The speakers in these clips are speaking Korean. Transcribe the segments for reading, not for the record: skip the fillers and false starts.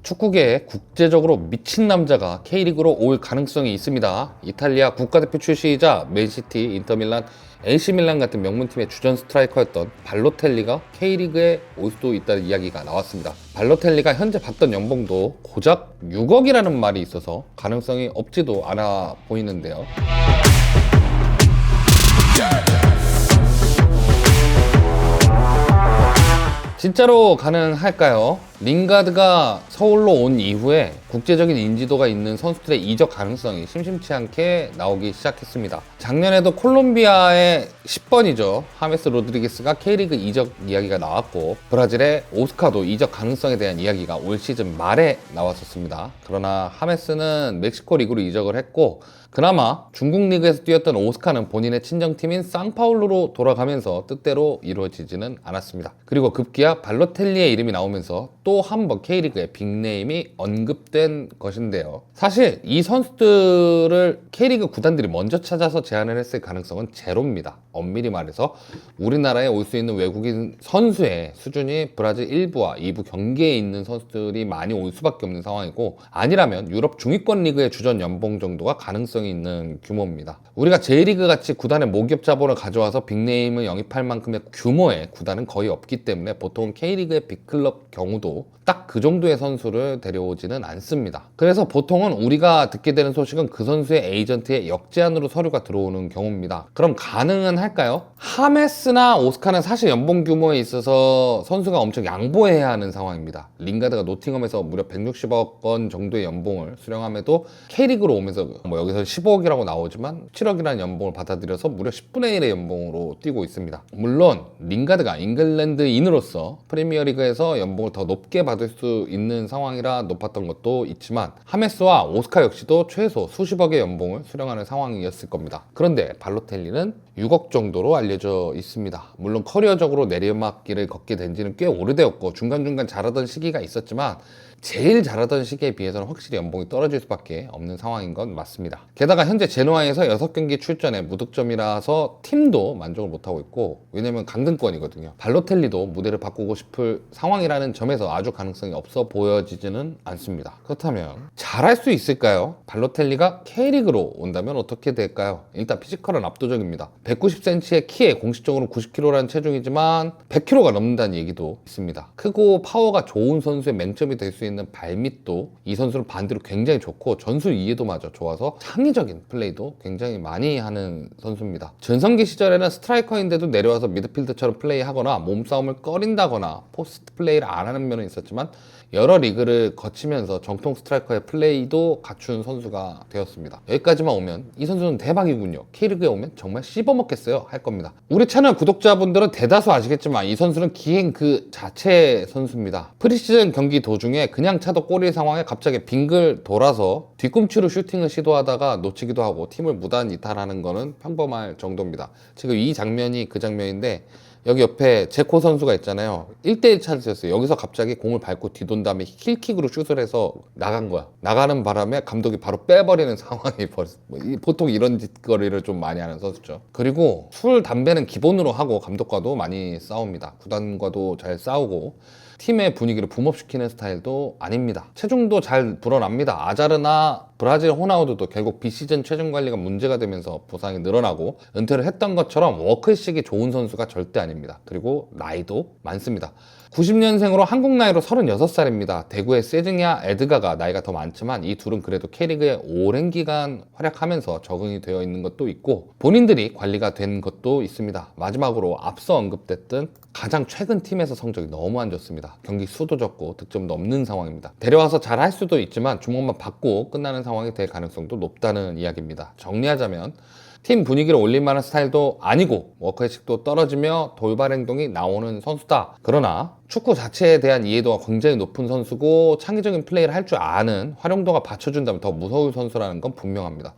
축구계에 국제적으로 미친 남자가 K리그로 올 가능성이 있습니다. 이탈리아 국가대표 출신이자 맨시티, 인터밀란, AC밀란 같은 명문팀의 주전 스트라이커였던 발로텔리가 K리그에 올 수도 있다는 이야기가 나왔습니다. 발로텔리가 현재 받던 연봉도 고작 6억이라는 말이 있어서 가능성이 없지도 않아 보이는데요. 진짜로 가능할까요? 링가드가 서울로 온 이후에 국제적인 인지도가 있는 선수들의 이적 가능성이 심심치 않게 나오기 시작했습니다. 작년에도 콜롬비아의 10번이죠. 하메스 로드리게스가 K리그 이적 이야기가 나왔고, 브라질의 오스카도 이적 가능성에 대한 이야기가 올 시즌 말에 나왔었습니다. 그러나 하메스는 멕시코 리그로 이적을 했고, 그나마 중국 리그에서 뛰었던 오스카는 본인의 친정팀인 상파울루로 돌아가면서 뜻대로 이루어지지는 않았습니다. 그리고 급기야 발로텔리의 이름이 나오면서 또 한 번 K리그의 빅네임이 언급된 것인데요. 사실 이 선수들을 K리그 구단들이 먼저 찾아서 제안을 했을 가능성은 제로입니다. 엄밀히 말해서 우리나라에 올 수 있는 외국인 선수의 수준이 브라질 1부와 2부 경기에 있는 선수들이 많이 올 수밖에 없는 상황이고, 아니라면 유럽 중위권 리그의 주전 연봉 정도가 가능성이 있는 규모입니다. 우리가 J리그 같이 구단의 모기업 자본을 가져와서 빅네임을 영입할 만큼의 규모의 구단은 거의 없기 때문에 보통 K리그의 빅클럽 경우도 딱 그 정도의 선수를 데려오지는 않습니다. 그래서 보통은 우리가 듣게 되는 소식은 그 선수의 에이전트의 역제안으로 서류가 들어오는 경우입니다. 그럼 가능은 할까요? 하메스나 오스카는 사실 연봉 규모에 있어서 선수가 엄청 양보해야 하는 상황입니다. 링가드가 노팅엄에서 무려 160억 원 정도의 연봉을 수령함에도 K리그로 오면서 여기서 15억이라고 나오지만 7억이라는 연봉을 받아들여서 무려 10분의 1의 연봉으로 뛰고 있습니다. 물론 링가드가 잉글랜드인으로서 프리미어리그에서 연봉을 더 높게 받을 수 있는 상황이라 높았던 것도 있지만, 하메스와 오스카 역시도 최소 수십억의 연봉을 수령하는 상황이었을 겁니다. 그런데 발로텔리는 6억 정도로 알려져 있습니다. 물론 커리어적으로 내리막길을 걷게 된 지는 꽤 오래되었고 중간중간 잘하던 시기가 있었지만 제일 잘하던 시기에 비해서는 확실히 연봉이 떨어질 수밖에 없는 상황인 건 맞습니다. 게다가 현재 제노아에서 6경기 출전에 무득점이라서 팀도 만족을 못하고 있고, 왜냐면 강등권이거든요. 발로텔리도 무대를 바꾸고 싶을 상황이라는 점에서 아주 가능성이 없어 보여지지는 않습니다. 그렇다면 잘할 수 있을까요? 발로텔리가 K리그로 온다면 어떻게 될까요? 일단 피지컬은 압도적입니다. 190cm의 키에 공식적으로 90kg라는 체중이지만 100kg가 넘는다는 얘기도 있습니다. 크고 파워가 좋은 선수의 맹점이 될 수 있는 발밑도 이 선수는 반대로 굉장히 좋고, 전술 이해도마저 좋아서 창의적인 플레이도 굉장히 많이 하는 선수입니다. 전성기 시절에는 스트라이커인데도 내려와서 미드필드처럼 플레이하거나 몸싸움을 꺼린다거나 포스트 플레이를 안 하는 면은 있었지만 여러 리그를 거치면서 정통 스트라이커의 플레이도 갖춘 선수가 되었습니다. 여기까지만 오면 이 선수는 대박이군요, K리그에 오면 정말 씹어먹겠어요 할 겁니다. 우리 채널 구독자분들은 대다수 아시겠지만 이 선수는 기행 그 자체 선수입니다. 프리시즌 경기 도중에 그냥 차도 골일 상황에 갑자기 빙글 돌아서 뒤꿈치로 슈팅을 시도하다가 놓치기도 하고 팀을 무단 이탈하는 거는 평범할 정도입니다. 지금 이 장면이 그 장면인데, 여기 옆에 제코 선수가 있잖아요. 1대1 찬스였어요. 여기서 갑자기 공을 밟고 뒤돈 다음에 힐킥으로 슛을 해서 나간 거야. 나가는 바람에 감독이 바로 빼버리는 상황이 벌써, 보통 이런 짓거리를 좀 많이 하는 선수죠. 그리고 술, 담배는 기본으로 하고 감독과도 많이 싸웁니다. 구단과도 잘 싸우고 팀의 분위기를 붐업시키는 스타일도 아닙니다. 체중도 잘 불어납니다. 아자르나 브라질 호나우두도 결국 비시즌 체중 관리가 문제가 되면서 부상이 늘어나고 은퇴를 했던 것처럼 워크의식이 좋은 선수가 절대 아닙니다. 그리고 나이도 많습니다. 90년생으로 한국 나이로 36살입니다. 대구의 세징야 에드가가 나이가 더 많지만 이 둘은 그래도 K리그에 오랜 기간 활약하면서 적응이 되어 있는 것도 있고 본인들이 관리가 된 것도 있습니다. 마지막으로 앞서 언급됐던 가장 최근 팀에서 성적이 너무 안 좋습니다. 경기 수도 적고 득점도 없는 상황입니다. 데려와서 잘 할 수도 있지만 주먹만 받고 끝나는 상황이 될 가능성도 높다는 이야기입니다. 정리하자면 팀 분위기를 올릴 만한 스타일도 아니고 워크의식도 떨어지며 돌발 행동이 나오는 선수다. 그러나 축구 자체에 대한 이해도가 굉장히 높은 선수고 창의적인 플레이를 할 줄 아는, 활용도가 받쳐준다면 더 무서울 선수라는 건 분명합니다.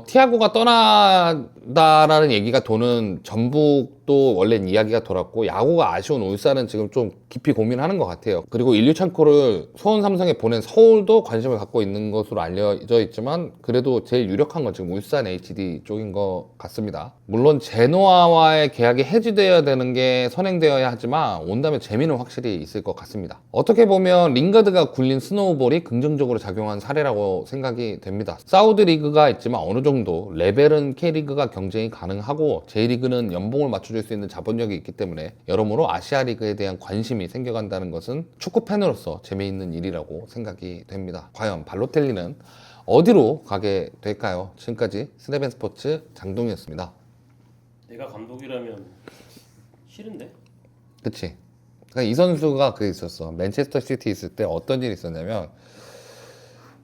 티아고가 떠나다라는 얘기가 도는 전북도 원래는 이야기가 돌았고, 야구가 아쉬운 울산은 지금 좀 깊이 고민하는 것 같아요. 그리고 일류찬코를 수원 삼성에 보낸 서울도 관심을 갖고 있는 것으로 알려져 있지만 그래도 제일 유력한 건 지금 울산 HD 쪽인 것 같습니다. 물론 제노아와의 계약이 해지되어야 되는 게 선행되어야 하지만 온다면 재미는 확실히 있을 것 같습니다. 어떻게 보면 링가드가 굴린 스노우볼이 긍정적으로 작용한 사례라고 생각이 됩니다. 사우드 리그가 있지만 어느 정도 레벨은 K리그가 경쟁이 가능하고 J리그는 연봉을 맞춰줄 수 있는 자본력이 있기 때문에 여러모로 아시아 리그에 대한 관심이 생겨간다는 것은 축구 팬으로서 재미있는 일이라고 생각이 됩니다. 과연 발로텔리는 어디로 가게 될까요? 지금까지 스네벤 스포츠 장동이었습니다. 내가 감독이라면 싫은데? 그치? 그러니까 이 선수가 그게 있었어. 맨체스터 시티 있을 때 어떤 일이 있었냐면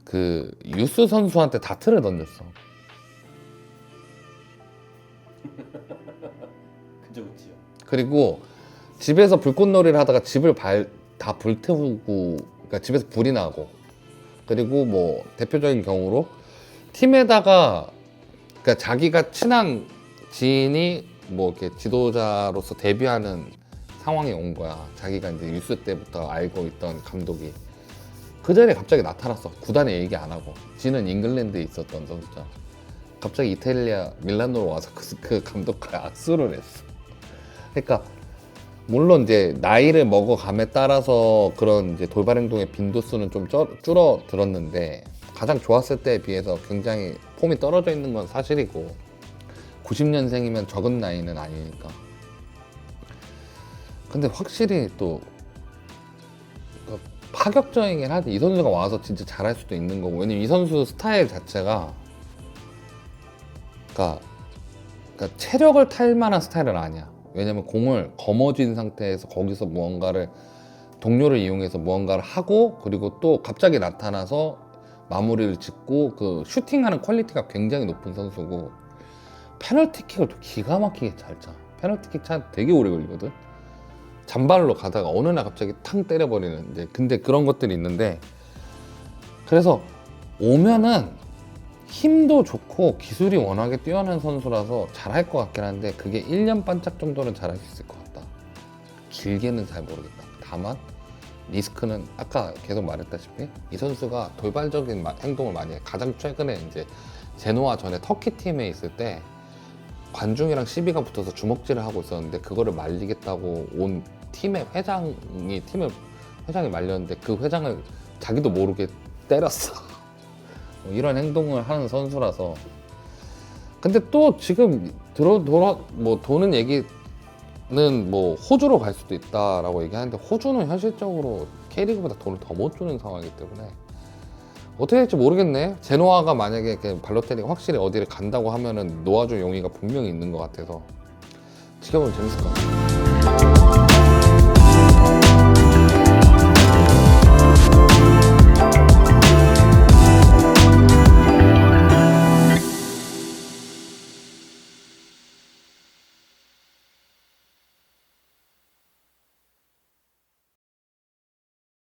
그 유스 선수한테 다트를 던졌어. 그저 그치요. 그리고 집에서 불꽃놀이를 하다가 집을 다 불태우고, 그러니까 집에서 불이 나고, 그리고 뭐 대표적인 경우로 팀에다가 그러니까 자기가 친한 지인이 뭐 이렇게 지도자로서 데뷔하는 상황이 온 거야. 자기가 이제 유스 때부터 알고 있던 감독이 그 자리에 갑자기 나타났어. 구단에 얘기 안 하고. 지는 잉글랜드에 있었던 선수잖아. 갑자기 이탈리아 밀라노로 와서 그 감독과 악수를 했어. 그러니까 물론 이제 나이를 먹어감에 따라서 그런 이제 돌발 행동의 빈도수는 좀 줄어들었는데 가장 좋았을 때에 비해서 굉장히 폼이 떨어져 있는 건 사실이고 90년생이면 적은 나이는 아니니까. 근데 확실히 또 파격적이긴 하지. 이 선수가 와서 진짜 잘할 수도 있는 거고. 왜냐면 이 선수 스타일 자체가 그러니까 체력을 탈 만한 스타일은 아니야. 왜냐면 공을 거머쥔 상태에서 거기서 무언가를 동료를 이용해서 무언가를 하고 그리고 또 갑자기 나타나서 마무리를 짓고 그 슈팅하는 퀄리티가 굉장히 높은 선수고 페널티킥을 또 기가 막히게 잘 차. 페널티킥 차 되게 오래 걸리거든. 잔발로 가다가 어느 날 갑자기 탕 때려버리는 이제 근데 그런 것들이 있는데 그래서 오면은 힘도 좋고 기술이 워낙에 뛰어난 선수라서 잘할 것 같긴 한데 그게 1년 반짝 정도는 잘할 수 있을 것 같다. 길게는 잘 모르겠다. 다만 리스크는 아까 계속 말했다시피 이 선수가 돌발적인 행동을 많이 해. 가장 최근에 이제 제노아 전에 터키 팀에 있을 때 관중이랑 시비가 붙어서 주먹질을 하고 있었는데 그거를 말리겠다고 온 팀의 회장이 말렸는데 그 회장을 자기도 모르게 때렸어. 이런 행동을 하는 선수라서. 근데 또 지금 도는 얘기는 뭐 호주로 갈 수도 있다라고 얘기하는데 호주는 현실적으로 K리그보다 돈을 더 못 주는 상황이기 때문에 어떻게 될지 모르겠네. 제노아가 만약에 발로텔리가 확실히 어디를 간다고 하면은 놓아줄 용의가 분명히 있는 것 같아서 지켜보면 재밌을 것 같아요.